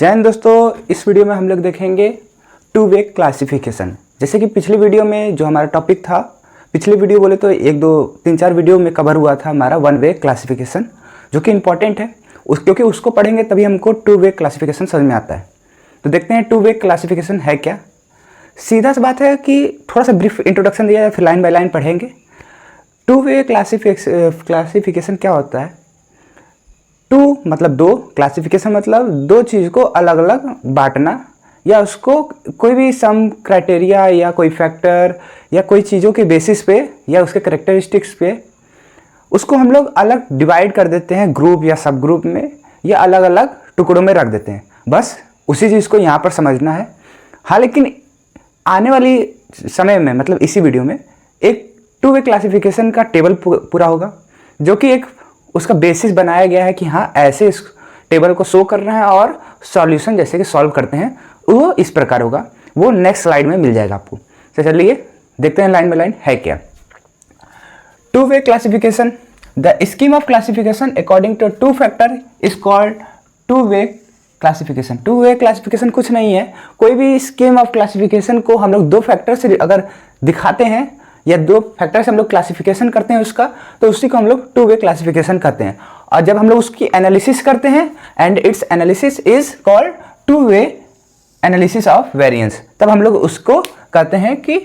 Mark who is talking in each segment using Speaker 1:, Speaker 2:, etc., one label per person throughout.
Speaker 1: जय हिंद दोस्तों, इस वीडियो में हम लोग देखेंगे टू वे क्लासिफिकेशन। जैसे कि पिछली वीडियो में जो हमारा टॉपिक था, पिछली वीडियो बोले तो 1-2-3-4 वीडियो में कवर हुआ था हमारा वन वे क्लासिफिकेशन, जो कि इम्पॉर्टेंट है क्योंकि उसको पढ़ेंगे तभी हमको टू वे क्लासिफिकेशन समझ में आता है। तो देखते हैं टू वे क्लासिफिकेशन है क्या। सीधा सा बात है कि थोड़ा सा ब्रीफ इंट्रोडक्शन दिया जाए, फिर लाइन बाय लाइन पढ़ेंगे। टू वे क्लासिफिकेशन क्या होता है? टू मतलब दो, क्लासिफिकेशन मतलब दो चीज़ को अलग अलग बांटना, या उसको कोई भी सम क्राइटेरिया या कोई फैक्टर या कोई चीज़ों के बेसिस पे या उसके करेक्टरिस्टिक्स पे उसको हम लोग अलग डिवाइड कर देते हैं ग्रुप या सब ग्रुप में, या अलग अलग टुकड़ों में रख देते हैं। बस उसी चीज़ को यहाँ पर समझना है। हाँ, लेकिन आने वाली समय में मतलब इसी वीडियो में एक टू वे क्लासिफिकेशन का टेबल पूरा होगा, जो कि एक उसका बेसिस बनाया गया है कि हाँ ऐसे इस टेबल को शो कर रहे हैं और सॉल्यूशन जैसे कि सॉल्व करते हैं वो इस प्रकार होगा। वो नेक्स्ट स्लाइड में मिल जाएगा आपको। तो चलिए देखते हैं लाइन बाय लाइन है क्या two way classification. The scheme of classification according to two factor is called two way classification. Two way classification कुछ नहीं है, कोई भी स्कीम ऑफ क्लासिफिकेशन को हम लोग दो फैक्टर से अगर दिखाते हैं या दो फैक्टर से हम लोग क्लासिफिकेशन करते हैं उसका, तो उसी को हम लोग टू वे क्लासिफिकेशन कहते हैं। और जब हम लोग उसकी एनालिसिस करते हैं and it's analysis is called two way analysis of variance, तब हम लोग उसको कहते हैं कि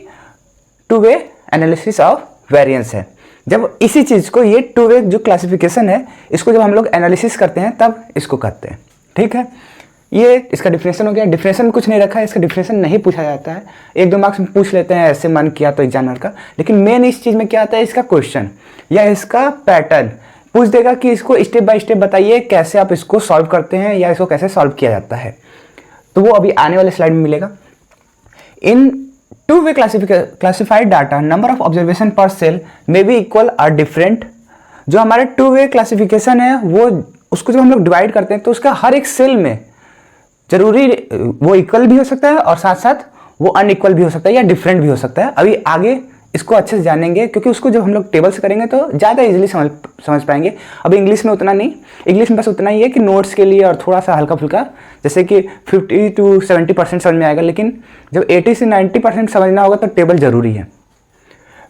Speaker 1: two way analysis of variance है। जब इसी चीज़ को, ये टू वे जो क्लासिफिकेशन है, इसको जब हम लोग एनालिसिस करते हैं तब इसको कहते हैं। ठीक है, ये इसका डिफिनेशन हो गया। डिफिनेशन में कुछ नहीं रखा है, इसका डिफिनेशन नहीं पूछा जाता है। 1-2 मार्क्स में पूछ लेते हैं ऐसे मन किया तो एग्जामिनर का, लेकिन मेन इस चीज़ में क्या आता है, इसका क्वेश्चन या इसका पैटर्न पूछ देगा कि इसको स्टेप बाय स्टेप बताइए कैसे आप इसको सॉल्व करते हैं या इसको कैसे सॉल्व किया जाता है। तो वो अभी आने वाले स्लाइड में मिलेगा। In two way classified data number of observation per cell may be equal और डिफरेंट। जो हमारा टू वे क्लासिफिकेशन है वो उसको जब हम लोग डिवाइड करते हैं तो उसका हर एक सेल में जरूरी वो इक्वल भी हो सकता है और साथ साथ वो अनइक्वल भी हो सकता है या डिफरेंट भी हो सकता है। अभी आगे इसको अच्छे से जानेंगे, क्योंकि उसको जब हम लोग टेबल से करेंगे तो ज़्यादा इजीली समझ पाएंगे। अभी इंग्लिश में उतना नहीं, इंग्लिश में बस उतना ही है कि नोट्स के लिए और थोड़ा सा हल्का फुल्का, जैसे कि 50-70% समझ में आएगा, लेकिन जब 80-90% समझना होगा तो टेबल जरूरी है।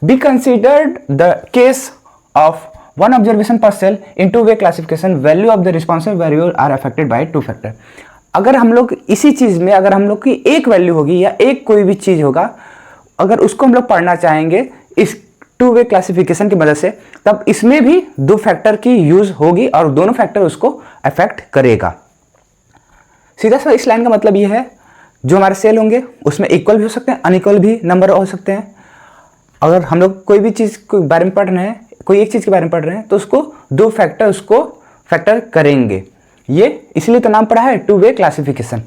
Speaker 1: Be considered the case of one observation per cell in two way classification, value of the responsive variable are affected by two factor. अगर हम लोग इसी चीज़ में, अगर हम लोग की एक वैल्यू होगी या एक कोई भी चीज़ होगा, अगर उसको हम लोग पढ़ना चाहेंगे इस टू वे क्लासिफिकेशन की मदद से, तब इसमें भी दो फैक्टर की यूज होगी और दोनों फैक्टर उसको अफेक्ट करेगा। सीधा सा इस लाइन का मतलब ये है, जो हमारे सेल होंगे उसमें इक्वल भी हो सकते हैं, अनइक्वल भी नंबर हो सकते हैं। अगर हम लोग कोई भी चीज़ के बारे में पढ़ रहे हैं, कोई एक चीज़ के बारे में पढ़ रहे हैं, तो उसको दो फैक्टर उसको फैक्टर करेंगे। ये इसलिए तो नाम पड़ा है टू वे क्लासिफिकेशन।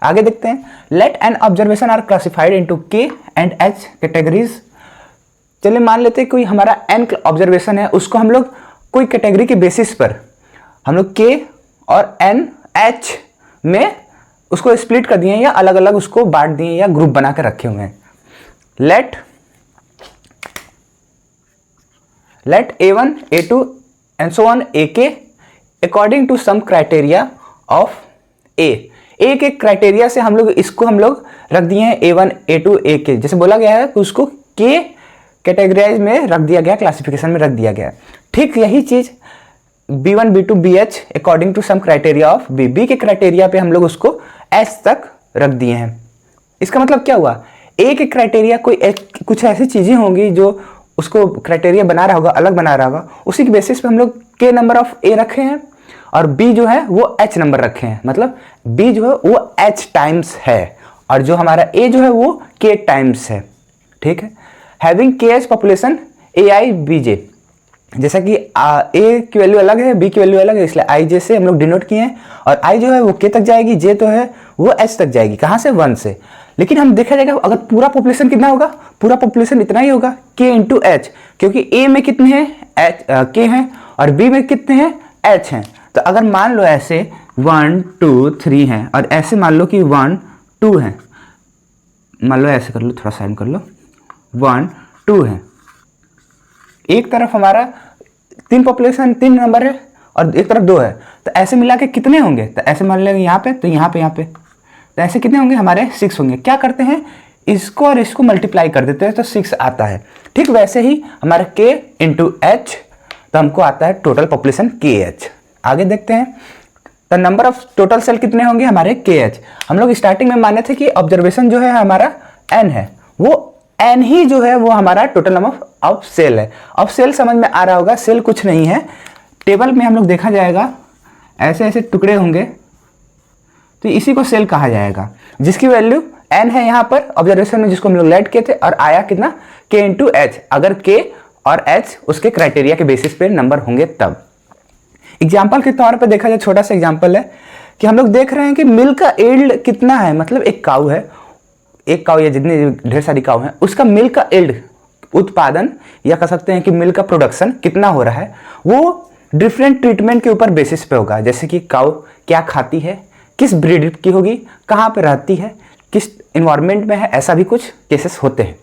Speaker 1: आगे देखते हैं। Let N observation are classified into K and H categories. चलिए मान लेते हैं कोई हमारा एन ऑब्जर्वेशन है, उसको हम लोग कोई कैटेगरी के बेसिस पर हम लोग के और एन एच में उसको स्प्लिट कर दिए या अलग अलग उसको बांट दिए या ग्रुप बना कर रखे हुए हैं। Let A1 A2 and so on AK according to some criteria of A। एक एक क्राइटेरिया से हम लोग इसको हम लोग रख दिए हैं A1 A2 AK। जैसे बोला गया है कि उसको K कैटेगराइज में रख दिया गया, क्लासिफिकेशन में रख दिया गया। ठीक यही चीज B1 B2 BH according to some criteria of B। B के क्राइटेरिया पे हम लोग उसको H तक रख दिए हैं। इसका मतलब क्या हुआ, एक एक क्राइटेरिया कुछ ऐसी चीजें होंगी जो उसको क्राइटेरिया बना रहा होगा, अलग बना रहा होगा, उसी के बेसिस पे हम लोग K नंबर ऑफ A रखे हैं और B जो है वो H नंबर रखे हैं। मतलब B जो है वो H टाइम्स है और जो हमारा A जो है वो K टाइम्स है। ठीक है, having KH population AI BJ। जैसा कि A की वैल्यू अलग है, B की वैल्यू अलग है, इसलिए IJ से हम लोग डिनोट किए हैं। और I जो है वो K तक जाएगी, J तो है वो H तक जाएगी। कहाँ से? 1 से। लेकिन हम देखा जाएगा अगर पूरा पॉपुलेशन कितना होगा, पूरा पॉपुलेशन इतना ही होगा K इंटू H, क्योंकि A में कितने हैं K हैं और B में कितने हैं H हैं। तो अगर मान लो ऐसे 1 2 3 हैं और ऐसे मान लो कि 1 2 हैं, मान लो ऐसे कर लो, थोड़ा साइड कर लो, 1 2 है। एक तरफ हमारा 3 नंबर है और एक तरफ 2 है, तो ऐसे मिला के कितने होंगे? तो ऐसे मान लेंगे यहाँ पे, तो यहाँ पे, तो ऐसे कितने होंगे? हमारे 6 होंगे। क्या करते हैं, इसको और इसको मल्टीप्लाई कर देते हैं तो 6 आता है। ठीक वैसे ही हमारा K इंटू H, तो हमको आता है टोटल पॉपुलेशन KH। आगे देखते हैं, तो नंबर ऑफ टोटल सेल कितने होंगे हमारे? KH। हम लोग स्टार्टिंग में माने थे कि ऑब्जर्वेशन जो है हमारा N है, वो N ही जो है वो हमारा टोटल नंबर ऑफ सेल है। अब सेल समझ में आ रहा होगा, सेल कुछ नहीं है, टेबल में हम लोग देखा जाएगा ऐसे ऐसे टुकड़े होंगे, तो इसी को सेल कहा जाएगा, जिसकी वैल्यू N है यहाँ पर ऑब्जर्वेशन में, जिसको हम लोग लेट किए थे, और आया कितना? K into H। अगर K और H उसके क्राइटेरिया के बेसिस पे नंबर होंगे तब। एग्जाम्पल के तौर पे देखा जाए, छोटा सा एग्जाम्पल है कि हम लोग देख रहे हैं कि मिल्क का यील्ड कितना है, मतलब एक काऊ है, एक काऊ या जितनी ढेर सारी काऊ हैं, उसका मिल्क का यील्ड उत्पादन, या कह सकते हैं कि मिल्क का प्रोडक्शन कितना हो रहा है, वो डिफरेंट ट्रीटमेंट के ऊपर बेसिस पे होगा। जैसे कि काऊ क्या खाती है, किस ब्रीड की होगी, कहाँ पे रहती है, किस इन्वायरमेंट में है, ऐसा भी कुछ केसेस होते हैं।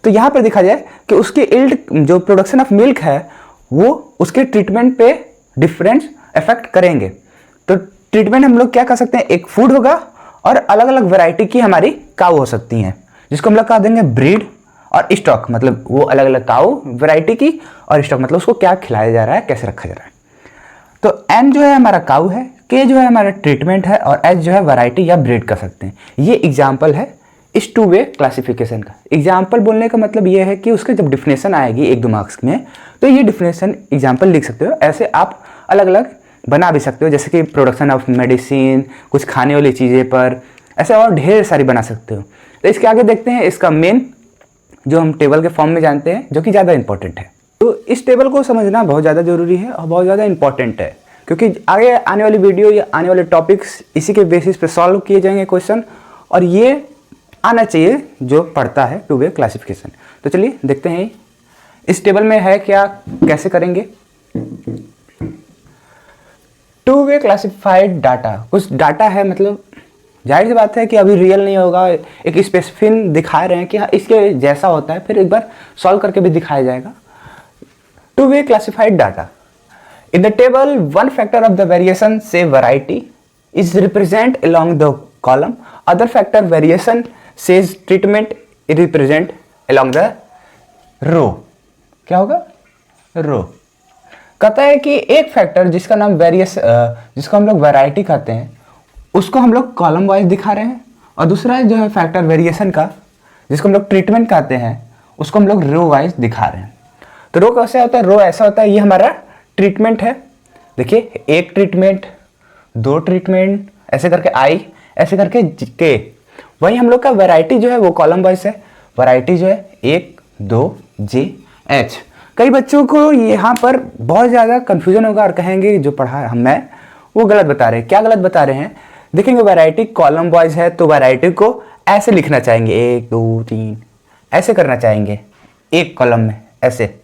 Speaker 1: तो यहाँ पर देखा जाए कि उसकी यील्ड, जो प्रोडक्शन ऑफ मिल्क है, वो उसके ट्रीटमेंट पे डिफरेंस इफेक्ट करेंगे। तो ट्रीटमेंट हम लोग क्या कर सकते हैं, एक फूड होगा और अलग अलग वैरायटी की हमारी काऊ हो सकती हैं, जिसको हम लोग कह देंगे ब्रीड और स्टॉक, मतलब वो अलग अलग काऊ वैरायटी की, और स्टॉक मतलब उसको क्या खिलाया जा रहा है, कैसे रखा जा रहा है। तो N जो है हमारा काऊ है, K जो है हमारा ट्रीटमेंट है, और H जो है वैरायटी या ब्रीड कर सकते हैं। ये एग्जाम्पल है इस 2 वे क्लासिफिकेशन का। एग्जाम्पल बोलने का मतलब ये है कि उसके जब डिफिनेशन आएगी 1-2 मार्क्स में, तो ये डिफिनेशन एग्जाम्पल लिख सकते हो। ऐसे आप अलग अलग बना भी सकते हो, जैसे कि प्रोडक्शन ऑफ मेडिसिन, कुछ खाने वाली चीज़ें पर, ऐसे और ढेर सारी बना सकते हो। तो इसके आगे देखते हैं इसका मेन, जो हम टेबल के फॉर्म में जानते हैं, जो कि ज़्यादा इंपॉर्टेंट है। तो इस टेबल को समझना बहुत ज़्यादा ज़रूरी है और बहुत ज़्यादा इंपॉर्टेंट है, क्योंकि आगे आने वाली वीडियो या आने वाले टॉपिक्स इसी के बेसिस पे सॉल्व किए जाएंगे क्वेश्चन, और ये आना चाहिए जो पढ़ता है 2 वे क्लासिफिकेशन। तो चलिए देखते हैं इस टेबल में है क्या, कैसे करेंगे। 2 वे क्लासिफाइड डाटा, कुछ डाटा है, मतलब जाहिर सी बात है कि अभी रियल नहीं होगा, एक स्पेसिफिक दिखा रहे हैं कि हाँ इसके जैसा होता है, फिर एक बार सॉल्व करके भी दिखाया जाएगा। 2 way classified data, in the table one factor of the variation, say variety, is represent along the column, other factor variation says treatment is represent along the row। क्या होगा? रो। कहता है कि एक फैक्टर जिसका नाम जिसको हम लोग वैरायटी कहते हैं, उसको हम लोग कॉलम वाइज दिखा रहे हैं, और दूसरा जो है फैक्टर वेरिएशन का, जिसको हम लोग ट्रीटमेंट कहते हैं, उसको हम लोग रो वाइज दिखा रहे हैं। तो रो कैसे होता है? रो ऐसा होता है, ये हमारा ट्रीटमेंट है, देखिए 1 ट्रीटमेंट, 2 ट्रीटमेंट, ऐसे करके I, ऐसे करके K। वही हम लोग का वैरायटी जो है वो कॉलम वाइज है, वैरायटी जो है 1, 2, J, H। कई बच्चों को यहाँ पर बहुत ज़्यादा कन्फ्यूजन होगा और कहेंगे जो पढ़ा मैं वो गलत बता रहे हैं। क्या गलत बता रहे हैं? देखेंगे वैरायटी कॉलम वाइज है, तो वैरायटी को ऐसे लिखना चाहेंगे, 1, 2, 3, ऐसे करना चाहेंगे, एक कॉलम में ऐसे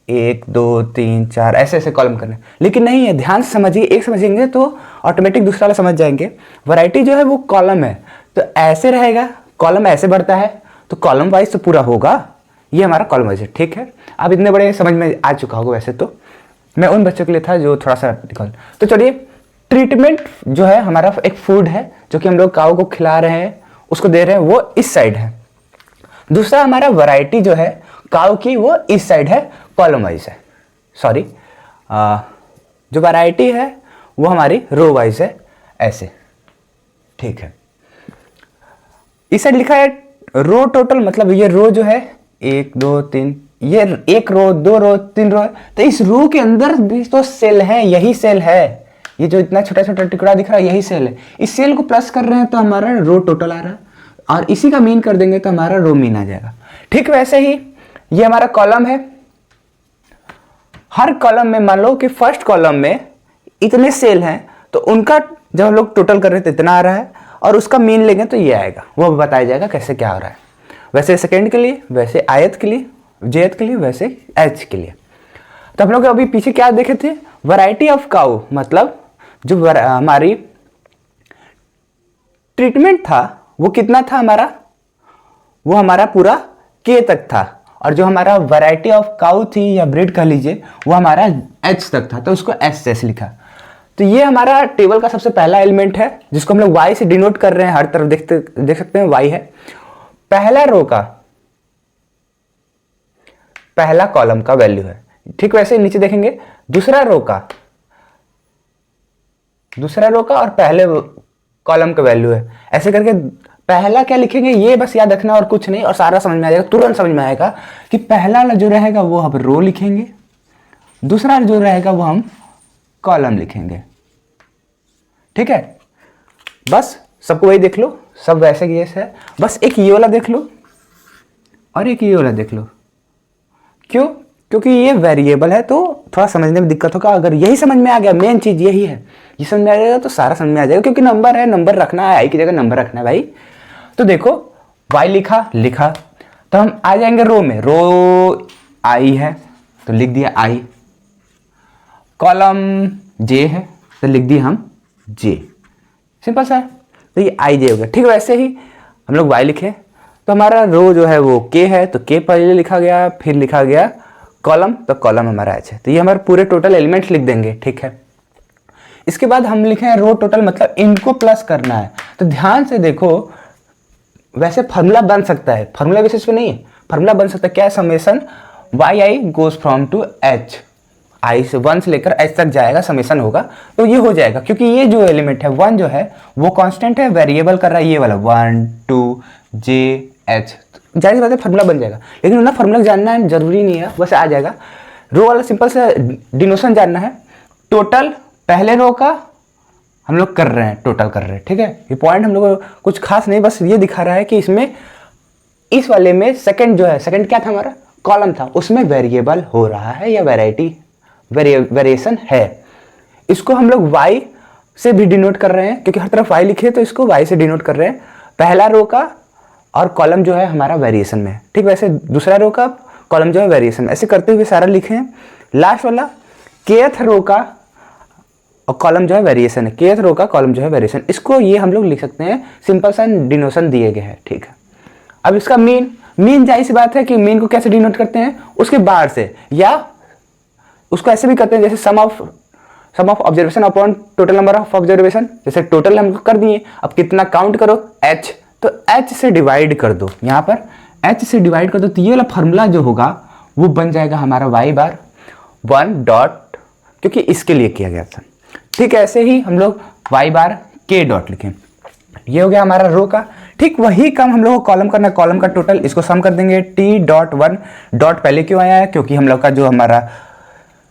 Speaker 1: 1, 2, 3, 4 ऐसे ऐसे कॉलम करने, लेकिन नहीं है। ध्यान से समझिए, एक समझेंगे तो ऑटोमेटिक दूसरा वाला समझ जाएंगे। वैरायटी जो है वो कॉलम है, तो ऐसे रहेगा, कॉलम ऐसे बढ़ता है, तो कॉलम वाइज तो पूरा होगा, ये हमारा कॉलम वाइज है। ठीक है, अब इतने बड़े समझ में आ चुका होगा। वैसे तो मैं उन बच्चों के लिए था जो थोड़ा सा डिफिकल्ट। तो चलिए, ट्रीटमेंट जो है हमारा एक फूड है जो कि हम लोग काऊ को खिला रहे हैं, उसको दे रहे हैं, वो इस साइड है। दूसरा हमारा वैरायटी जो है काऊ की, वो इस साइड है, कॉलम वाइज है। सॉरी, जो वैरायटी है वो हमारी रो वाइज है, ऐसे। ठीक है, इस साइड लिखा है रो टोटल, मतलब ये रो जो है 1, 2, 3, ये 1 रो, 2 रो, 3 रो है, तो इस रो के अंदर भी तो सेल है, यही सेल है, ये जो इतना छोटा छोटा टुकड़ा दिख रहा है यही सेल है। इस सेल को प्लस कर रहे हैं तो हमारा रो टोटल आ रहा है, और इसी का मीन कर देंगे तो हमारा रो मीन आ जाएगा। ठीक वैसे ही ये हमारा कॉलम है, हर कॉलम में मान लो कि फर्स्ट कॉलम में इतने सेल हैं, तो उनका जब हम लोग टोटल कर रहे थे इतना आ रहा है, और उसका मीन लेंगे तो ये आएगा, वो बताया जाएगा कैसे क्या हो रहा है। वैसे सेकेंड के लिए, वैसे आयत के लिए, जेथ के लिए, वैसे एच के लिए। तो हम लोग अभी पीछे क्या देखे थे? वैरायटी ऑफ काऊ, मतलब जो हमारी ट्रीटमेंट था वो कितना था हमारा, वो हमारा पूरा K तक था, और जो हमारा वैरायटी ऑफ काउ थी या ब्रीड कह लीजिए वो हमारा एच तक था, तो उसको एच से ऐसे लिखा। तो ये हमारा टेबल का सबसे पहला एलिमेंट है जिसको हम लोग वाई से डिनोट कर रहे हैं, हर तरफ देख सकते हैं वाई है। पहला रो का पहला कॉलम का वैल्यू है, ठीक वैसे नीचे देखेंगे दूसरा रो का और पहले कॉलम का वैल्यू है। ऐसे करके पहला क्या लिखेंगे ये बस याद रखना और कुछ नहीं, और सारा समझ में आ जाएगा, तुरंत समझ में आएगा कि पहला जो रहेगा वो हम रो लिखेंगे, दूसरा जो रहेगा वो हम कॉलम लिखेंगे। ठीक है, बस सबको वही देख लो, सब वैसे की जैसे है, बस एक ये वाला देख लो और एक ये वाला देख लो। क्यों? क्योंकि ये वेरिएबल है तो थोड़ा समझने में दिक्कत होगा। अगर यही समझ में आ गया, मेन चीज यही है, ये समझ में आ जाएगा तो सारा समझ में आ जाएगा, क्योंकि नंबर है, नंबर रखना है, आई की जगह नंबर रखना है भाई। तो देखो वाई लिखा तो हम आ जाएंगे रो में, रो आई है तो लिख दिया आई, कॉलम जे है तो लिख दिया हम जे, सिंपल सा है। तो ये आई जे हो गया। ठीक वैसे ही हम लोग वाई लिखे तो हमारा रो जो है वो के है तो के पहले लिखा गया, फिर लिखा गया कॉलम, तो कॉलम हमारा एच है। तो ये हमारे पूरे टोटल एलिमेंट्स लिख देंगे। ठीक है, इसके बाद हम लिखे हैं रो टोटल, मतलब इनको प्लस करना है। तो ध्यान से देखो, वैसे फार्मूला बन सकता है, फार्मूला बेसिस पे नहीं है, फार्मूला बन सकता है क्या, summation Y I goes from to H, I से 1 से लेकर एच तक जाएगा, समेशन होगा तो ये हो जाएगा। क्योंकि ये जो एलिमेंट है 1 जो है वो कांस्टेंट है, वेरिएबल कर रहा है ये वाला 1 2 जे एच, जाहिर बात है फार्मूला बन जाएगा। लेकिन ना फार्मूला जानना है जरूरी नहीं है, बस आ जाएगा। रो वाला सिंपल से डिनोशन जानना है, टोटल पहले रो का हम लोग कर रहे हैं, टोटल कर रहे हैं। ठीक है, ये पॉइंट हम लोग कुछ खास नहीं, बस ये दिखा रहा है कि इसमें इस वाले में सेकंड जो है, सेकंड क्या था हमारा, कॉलम था, उसमें वेरिएबल हो रहा है या वैरायटी वेरिएशन है। इसको हम लोग वाई से भी डिनोट कर रहे हैं, क्योंकि हर तरफ वाई लिखे तो इसको वाई से डिनोट कर रहे हैं। पहला रो का और कॉलम जो है हमारा वेरिएशन में है। ठीक वैसे दूसरा रो का कॉलम जो है वेरिएशन में, ऐसे करते हुए सारा लिखे हैं। लास्ट वाला केथ रो का और कॉलम जो है वेरिएशन है, केथ रो का कॉलम जो है वेरिएशन, इसको ये हम लोग लिख सकते हैं, सिंपल सा डिनोशन दिए गए हैं। ठीक है, अब इसका मीन जाहिर सी बात है कि मीन को कैसे डिनोट करते हैं, उसके बाहर से, या उसको ऐसे भी करते हैं जैसे sum of observation upon total number of observation. जैसे टोटल हम कर दिए, अब कितना काउंट करो एच, तो एच से डिवाइड कर दो, यहाँ पर एच से डिवाइड कर दो, तो ये वाला फार्मूला जो होगा वो बन जाएगा हमारा वाई बार 1 डॉट, क्योंकि इसके लिए किया गया था। ठीक है, ऐसे ही हम लोग वाई बार के डॉट लिखें, ये हो गया हमारा रो का। ठीक वही काम हम लोग को कॉलम करना, कॉलम का टोटल, इसको सम कर देंगे टी डॉट 1 डॉट पहले क्यों आया है, क्योंकि हम लोग का जो हमारा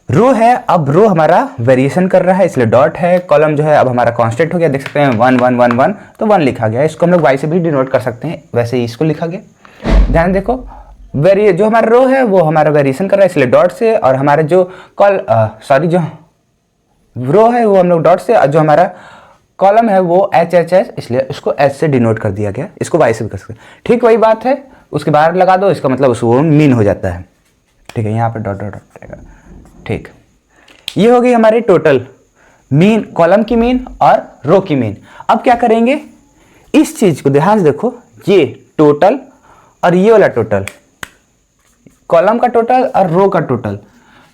Speaker 1: रो है, अब रो हमारा वेरिएशन कर रहा है इसलिए डॉट है। कॉलम जो है अब हमारा कांस्टेंट हो गया, देख सकते हैं 1 1 1 1, तो 1 लिखा गया। इसको हम लोग वाई से भी डिनोट कर सकते हैं, वैसे ही इसको लिखा गया। ध्यान देखो, जो हमारा रो है वो हमारा वेरिएशन कर रहा है इसलिए डॉट से, और हमारे जो जो रो है वो हम लोग डॉट से, और जो हमारा कॉलम है वो एच एच एच, इसलिए इसको एच से डिनोट कर दिया गया। इसको वाई से भी कर सकते हैं। ठीक वही बात है, उसके बाहर लगा दो, इसका मतलब उसको मीन हो जाता है। ठीक है, यहाँ पर डॉट डॉट डॉट रहेगा। ठीक, ये हो गई हमारी टोटल मीन, कॉलम की मीन और रो की मीन। अब क्या करेंगे, इस चीज को ध्यान से देखो, ये टोटल और ये वाला टोटल, कॉलम का टोटल और रो का टोटल,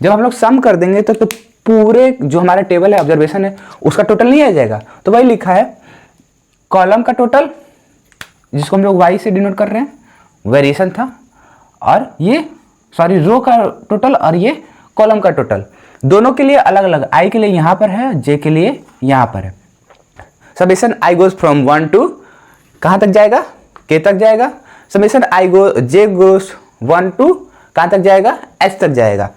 Speaker 1: जब हम लोग सम कर देंगे तो पूरे जो हमारा टेबल है, ऑब्जर्वेशन है, उसका टोटल नहीं आ जाएगा। तो वही लिखा है कॉलम का टोटल, जिसको हम लोग वाई से डिनोट कर रहे हैं, वेरिएशन था, और ये रो का टोटल और ये कॉलम का टोटल, दोनों के लिए अलग अलग, आई के लिए यहाँ पर है, जे के लिए यहाँ पर है। Summation I goes from 1 to कहाँ तक जाएगा, के तक जाएगा। समेशन जे गोज 1 टू कहाँ तक जाएगा, एच तक जाएगा।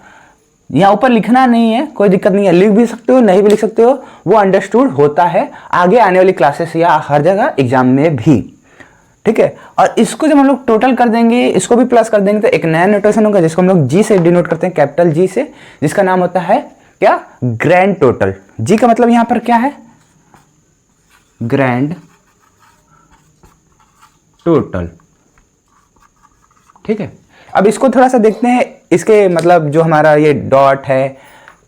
Speaker 1: यहाँ ऊपर लिखना नहीं है, कोई दिक्कत नहीं है, लिख भी सकते हो, नहीं भी लिख सकते हो, वो अंडरस्टूड होता है आगे आने वाली क्लासेस या हर जगह एग्जाम में भी। ठीक है, और इसको जब हम लोग टोटल कर देंगे, इसको भी प्लस कर देंगे, तो एक नया नोटेशन होगा जिसको हम लोग जी से डिनोट करते हैं, कैपिटल जी से, जिसका नाम होता है क्या, ग्रैंड टोटल। जी का मतलब यहां पर क्या है, ग्रैंड टोटल। ठीक है, अब इसको थोड़ा सा देखते हैं, इसके मतलब जो हमारा ये डॉट है,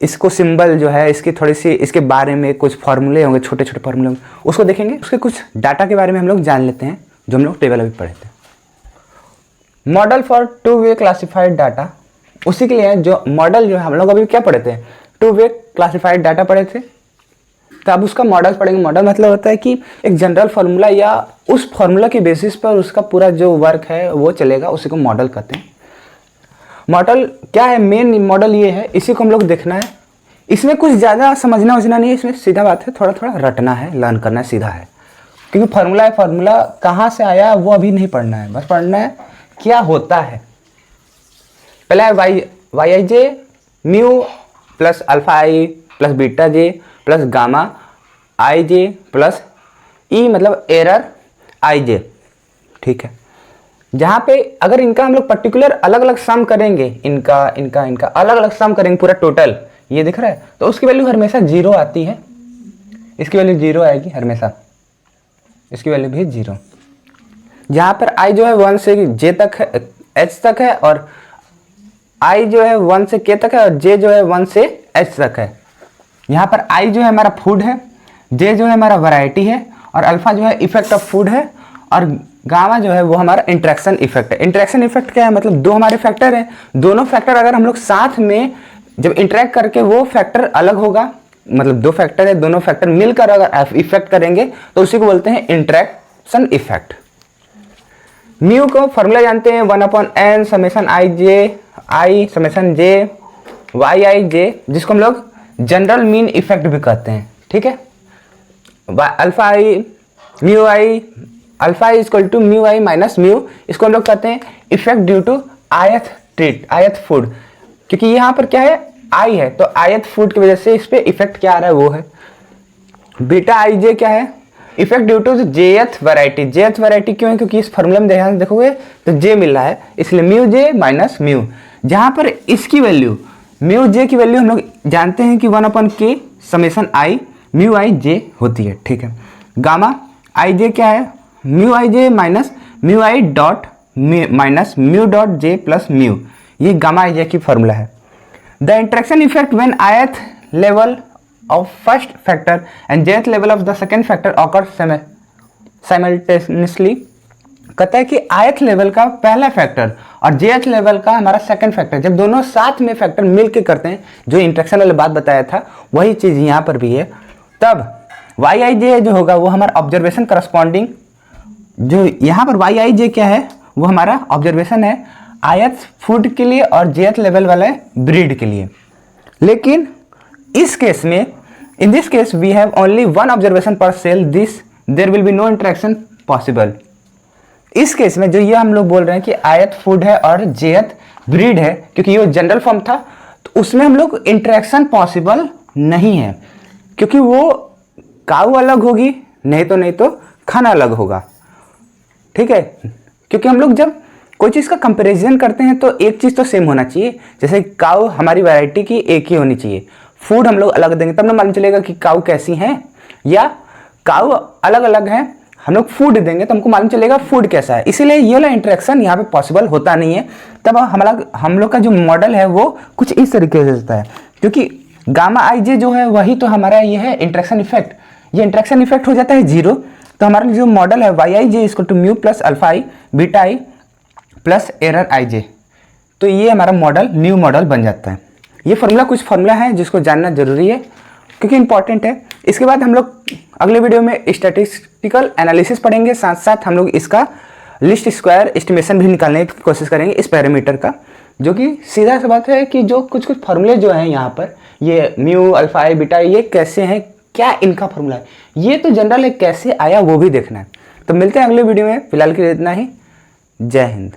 Speaker 1: इसको सिंबल जो है, इसकी थोड़ी सी इसके बारे में कुछ फॉर्मूले होंगे, छोटे छोटे फॉर्मूले होंगे, उसको देखेंगे। उसके कुछ डाटा के बारे में हम लोग जान लेते हैं, जो हम लोग टेबल अभी पढ़े थे। Model for to way classified data, उसी के लिए जो मॉडल जो है हम लोग अभी क्या पढ़े थे, टू वे क्लासिफाइड डाटा पढ़े थे, तो अब उसका मॉडल पढ़ेंगे। मॉडल मतलब होता है कि एक जनरल फार्मूला या उस फार्मूला की बेसिस पर उसका पूरा जो वर्क है वो चलेगा, उसी को मॉडल कहते हैं। मॉडल क्या है, मेन मॉडल ये है, इसी को हम लोग देखना है। इसमें कुछ ज़्यादा समझना वझना नहीं है, इसमें सीधा बात है, थोड़ा थोड़ा रटना है, लर्न करना है, सीधा है। क्योंकि फार्मूला है, फार्मूला कहाँ से आया वो अभी नहीं पढ़ना है, बस पढ़ना है क्या होता है। पहले है Y I J mu plus alpha I plus beta J plus gamma I J plus E मतलब एरर आई जे, ठीक है। जहाँ पे अगर इनका हम लोग पर्टिकुलर अलग अलग सम करेंगे, इनका इनका इनका अलग अलग सम करेंगे, पूरा टोटल ये दिख रहा है, तो उसकी वैल्यू हमेशा 0 आती है। इसकी वैल्यू 0 आएगी हमेशा, इसकी वैल्यू भी 0। जहाँ पर आई जो है 1 से जे तक है, एच तक है, और आई जो है 1 से के तक है, और जे जो है 1 से एच तक है। यहाँ पर आई जो है हमारा फूड है, जे जो है हमारा वैरायटी है, और अल्फा जो है इफेक्ट ऑफ फूड है, और गामा जो है वो हमारा इंटरेक्शन इफेक्ट है। इंटरेक्शन इफेक्ट क्या है, मतलब दो हमारे फैक्टर हैं, दोनों फैक्टर अगर हम लोग साथ में जब इंटरेक्ट करके वो फैक्टर अलग होगा, मतलब दो फैक्टर है, दोनों फैक्टर मिलकर अगर इफेक्ट करेंगे तो उसी को बोलते हैं इंटरेक्शन इफेक्ट। म्यू को फॉर्मूला जानते हैं, 1/n summation I J I summation J Y I J, जिसको हम लोग जनरल मीन इफेक्ट भी कहते हैं, ठीक है। Alpha I mu I, alpha is equal to mu I minus mu, इसको हम लोग कहते हैं effect due to ith treat, ith food, क्योंकि यहाँ पर क्या है आई है, तो आयत फूड की वजह से इस पे इफेक्ट क्या आ रहा है वो है। बीटा आई जे क्या है, इफेक्ट ड्यू टू जेथ वैरायटी। जेथ वैरायटी क्यों है, क्योंकि इस फॉर्मूले में ध्यान देखोगे तो जे मिल रहा है, इसलिए म्यू जे माइनस म्यू। जहाँ पर इसकी वैल्यू म्यू जे की वैल्यू हम लोग जानते हैं कि 1/k समेशन आई म्यू आई जे होती है, ठीक है। गामा आई जे क्या है, mu I J minus mu I dot minus mu dot J plus mu, ये गामा आई जे की फॉर्मूला है। The interaction effect when ith level of first factor and jth level of the second factor occur simultaneously, कहता है कि ith level का पहला factor और jth level का हमारा सेकेंड फैक्टर जब दोनों साथ में फैक्टर मिलके करते हैं, जो इंटरेक्शन वाली बात बताया था वही चीज़ यहाँ पर भी है, तब वाई आई जे जो होगा वो हमारा ऑब्जर्वेशन करस्पॉन्डिंग, जो यहाँ पर वाई आई जे क्या है वो हमारा ऑब्जर्वेशन है आयत फूड के लिए और जेथ लेवल वाले ब्रीड के लिए। लेकिन इस केस में, in this case we have only one observation per cell, this there will be no interaction possible. इस केस में जो ये हम लोग बोल रहे हैं कि आयत फूड है और जेथ ब्रीड है, क्योंकि ये जनरल फॉर्म था, तो उसमें हम लोग इंटरेक्शन पॉसिबल नहीं है, क्योंकि वो काऊ अलग होगी, नहीं तो खाना अलग होगा, ठीक है। क्योंकि हम लोग जब कोई चीज़ का कंपैरिजन करते हैं तो एक चीज़ तो सेम होना चाहिए, जैसे काऊ हमारी वैरायटी की एक ही होनी चाहिए, फूड हम लोग अलग देंगे तब ना मालूम चलेगा कि काऊ कैसी हैं, या काऊ अलग अलग हैं हम लोग फूड देंगे तो हमको मालूम चलेगा फूड कैसा है। इसीलिए ये वाला इंटरेक्शन यहाँ पे पॉसिबल होता नहीं है। तब हम लोग का जो मॉडल है वो कुछ इस तरीके से होता है, क्योंकि गामा आई जे जो है वही तो हमारा ये है इंटरेक्शन इफेक्ट, ये इंटरेक्शन इफेक्ट हो जाता है 0, तो हमारा जो मॉडल है Y I J equal to mu plus alpha I beta I plus error I J, तो ये हमारा मॉडल न्यू मॉडल बन जाता है। ये फार्मूला कुछ फार्मूला है जिसको जानना जरूरी है क्योंकि इंपॉर्टेंट है। इसके बाद हम लोग अगले वीडियो में स्टैटिस्टिकल एनालिसिस पढ़ेंगे, साथ साथ हम लोग इसका लिस्ट स्क्वायर एस्टिमेशन भी निकालने की कोशिश करेंगे इस पैरामीटर का, जो कि सीधा सी बात है कि जो कुछ फार्मूले जो हैं यहाँ पर, ये म्यू अल्फा आई बीटा ये कैसे हैं, क्या इनका फार्मूला है, ये तो जनरल है, कैसे आया वो भी देखना है। तो मिलते हैं अगले वीडियो में, फिलहाल के लिए इतना ही। जय हिंद।